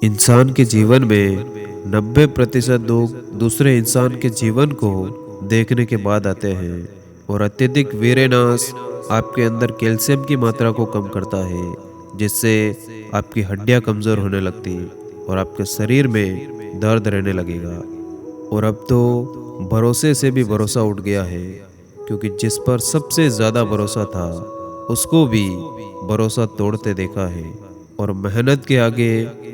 इंसान के जीवन में 90% लोग दूसरे इंसान के जीवन को देखने के बाद आते हैं और अत्यधिक वीरेनाश आपके अंदर कैल्शियम की मात्रा को कम करता है, जिससे आपकी हड्डियां कमज़ोर होने लगती और आपके शरीर में दर्द रहने लगेगा। और अब तो भरोसे से भी भरोसा उठ गया है, क्योंकि जिस पर सबसे ज़्यादा भरोसा था उसको भी भरोसा तोड़ते देखा है। और मेहनत के आगे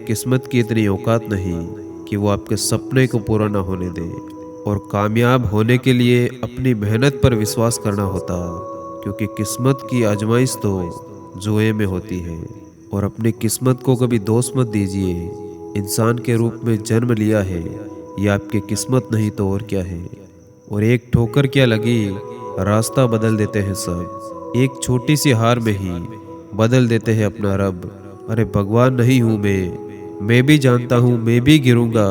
किस्मत की इतनी औकात नहीं कि वो आपके सपने को पूरा ना होने दे। और कामयाब होने के लिए अपनी मेहनत पर विश्वास करना होता, क्योंकि किस्मत की आजमाइश तो जुए में होती है। और अपनी किस्मत को कभी दोष मत दीजिए। इंसान के रूप में जन्म लिया है, ये आपकी किस्मत नहीं तो और क्या है। और एक ठोकर क्या लगी, रास्ता बदल देते हैं सब। एक छोटी सी हार में ही बदल देते हैं अपना रब। अरे भगवान नहीं हूँ मैं भी जानता हूँ मैं भी गिरूंगा,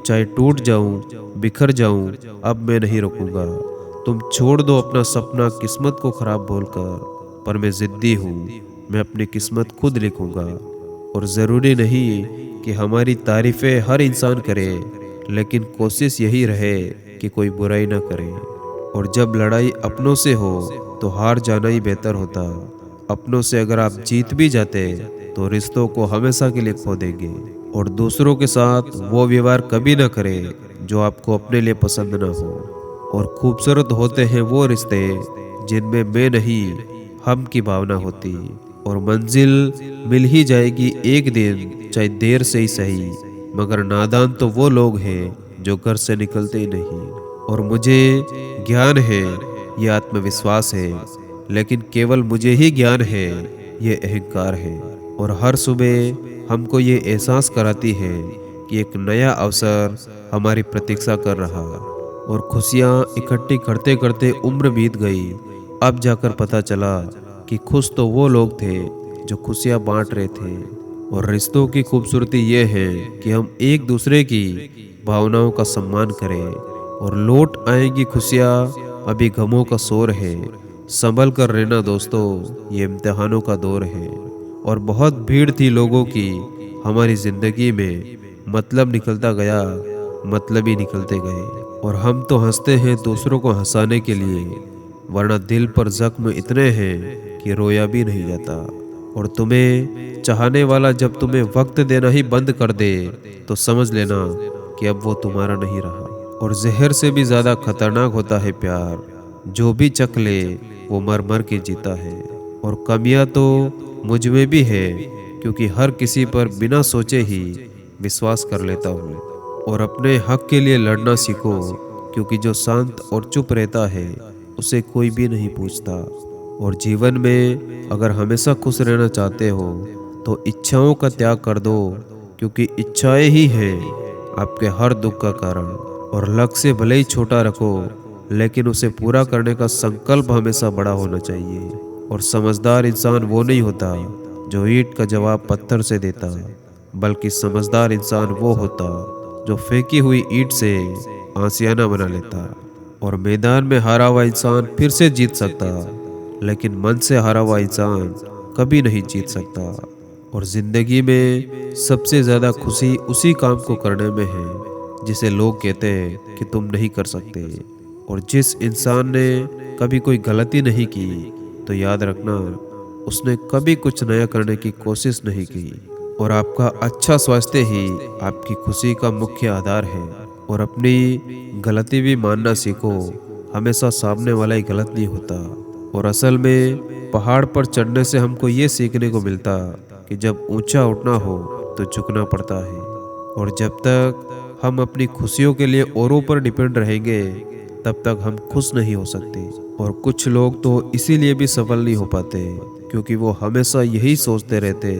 चाहे टूट जाऊं बिखर जाऊं, अब मैं नहीं रुकूंगा। तुम छोड़ दो अपना सपना किस्मत को खराब बोलकर, पर मैं जिद्दी हूँ, मैं अपनी किस्मत खुद लिखूंगा। और ज़रूरी नहीं कि हमारी तारीफ़ें हर इंसान करे, लेकिन कोशिश यही रहे कि कोई बुराई ना करे। और जब लड़ाई अपनों से हो तो हार जाना ही बेहतर होता। अपनों से अगर आप जीत भी जाते तो रिश्तों को हमेशा के लिए खो देंगे। और दूसरों के साथ वो व्यवहार कभी ना करें जो आपको अपने लिए पसंद ना हो। और खूबसूरत होते हैं वो रिश्ते जिनमें मैं नहीं हम की भावना होती। और मंजिल मिल ही जाएगी एक दिन, चाहे देर से ही सही, मगर नादान तो वो लोग हैं जो घर से निकलते ही नहीं। और मुझे ज्ञान है, ये आत्मविश्वास है, लेकिन केवल मुझे ही ज्ञान है, ये अहंकार है। और हर सुबह हमको ये एहसास कराती है कि एक नया अवसर हमारी प्रतीक्षा कर रहा। और खुशियाँ इकट्ठी करते करते उम्र बीत गई। अब जाकर पता चला कि खुश तो वो लोग थे जो खुशियाँ बांट रहे थे। और रिश्तों की खूबसूरती ये है कि हम एक दूसरे की भावनाओं का सम्मान करें। और लौट आएंगी खुशियाँ, अभी गमों का शोर है, संभल कर रहना दोस्तों, ये इम्तिहानों का दौर है। और बहुत भीड़ थी लोगों की हमारी ज़िंदगी में, मतलब निकलता गया, मतलब ही निकलते गए। और हम तो हंसते हैं दूसरों को हंसाने के लिए, वरना दिल पर जख्म इतने हैं कि रोया भी नहीं जाता। और तुम्हें चाहने वाला जब तुम्हें वक्त देना ही बंद कर दे तो समझ लेना कि अब वो तुम्हारा नहीं रहा। और जहर से भी ज़्यादा खतरनाक होता है प्यार, जो भी चख ले वो मर मर के जीता है। और कमियां तो मुझ में भी है, क्योंकि हर किसी पर बिना सोचे ही विश्वास कर लेता हूँ। और अपने हक के लिए लड़ना सीखो, क्योंकि जो शांत और चुप रहता है उसे कोई भी नहीं पूछता। और जीवन में अगर हमेशा खुश रहना चाहते हो तो इच्छाओं का त्याग कर दो, क्योंकि इच्छाएं ही हैं आपके हर दुख का कारण। और लक्ष्य भले ही छोटा रखो, लेकिन उसे पूरा करने का संकल्प हमेशा बड़ा होना चाहिए। और समझदार इंसान वो नहीं होता जो ईंट का जवाब पत्थर से देता, बल्कि समझदार इंसान वो होता जो फेंकी हुई ईंट से आशियाना बना लेता। और मैदान में हारा हुआ इंसान फिर से जीत सकता, लेकिन मन से हारा हुआ इंसान कभी नहीं जीत सकता। और जिंदगी में सबसे ज़्यादा खुशी उसी काम को करने में है जिसे लोग कहते हैं कि तुम नहीं कर सकते। और जिस इंसान ने कभी कोई गलती नहीं की तो याद रखना, उसने कभी कुछ नया करने की कोशिश नहीं की। और आपका अच्छा स्वास्थ्य ही आपकी खुशी का मुख्य आधार है। और अपनी गलती भी मानना सीखो, हमेशा सामने वाला ही गलत नहीं होता। और असल में पहाड़ पर चढ़ने से हमको ये सीखने को मिलता कि जब ऊंचा उठना हो तो झुकना पड़ता है। और जब तक हम अपनी खुशियों के लिए औरों पर डिपेंड रहेंगे तब तक हम खुश नहीं हो सकते। और कुछ लोग तो इसीलिए भी सफल नहीं हो पाते, क्योंकि वो हमेशा यही सोचते रहते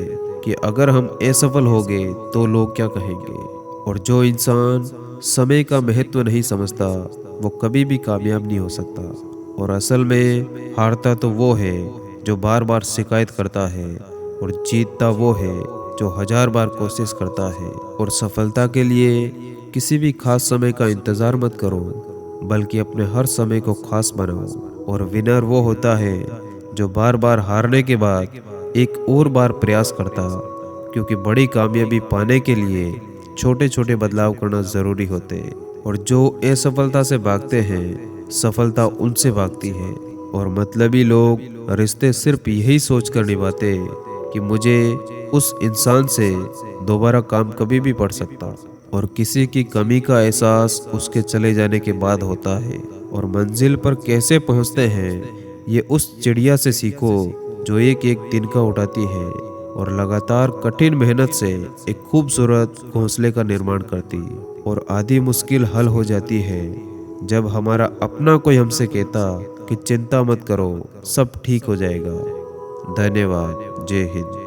कि अगर हम असफल हो गए तो लोग क्या कहेंगे। और जो इंसान समय का महत्व नहीं समझता वो कभी भी कामयाब नहीं हो सकता। और असल में हारता तो वो है जो बार बार शिकायत करता है, और जीतता वो है जो 1000 बार कोशिश करता है। और सफलता के लिए किसी भी खास समय का इंतज़ार मत करो, बल्कि अपने हर समय को खास बनाओ। और विनर वो होता है जो बार बार हारने के बाद एक और बार प्रयास करता, क्योंकि बड़ी कामयाबी पाने के लिए छोटे छोटे बदलाव करना ज़रूरी होते हैं। और जो असफलता से भागते हैं, सफलता उनसे भागती है। और मतलबी लोग रिश्ते सिर्फ यही सोच कर निभाते कि मुझे उस इंसान से दोबारा काम कभी भी पड़ सकता, और किसी की कमी का एहसास उसके चले जाने के बाद होता है। और मंजिल पर कैसे पहुंचते हैं, ये उस चिड़िया से सीखो जो एक एक तिनका उठाती है और लगातार कठिन मेहनत से एक खूबसूरत घोंसले का निर्माण करती। और आधी मुश्किल हल हो जाती है जब हमारा अपना कोई हमसे कहता कि चिंता मत करो, सब ठीक हो जाएगा। धन्यवाद। जय हिंद।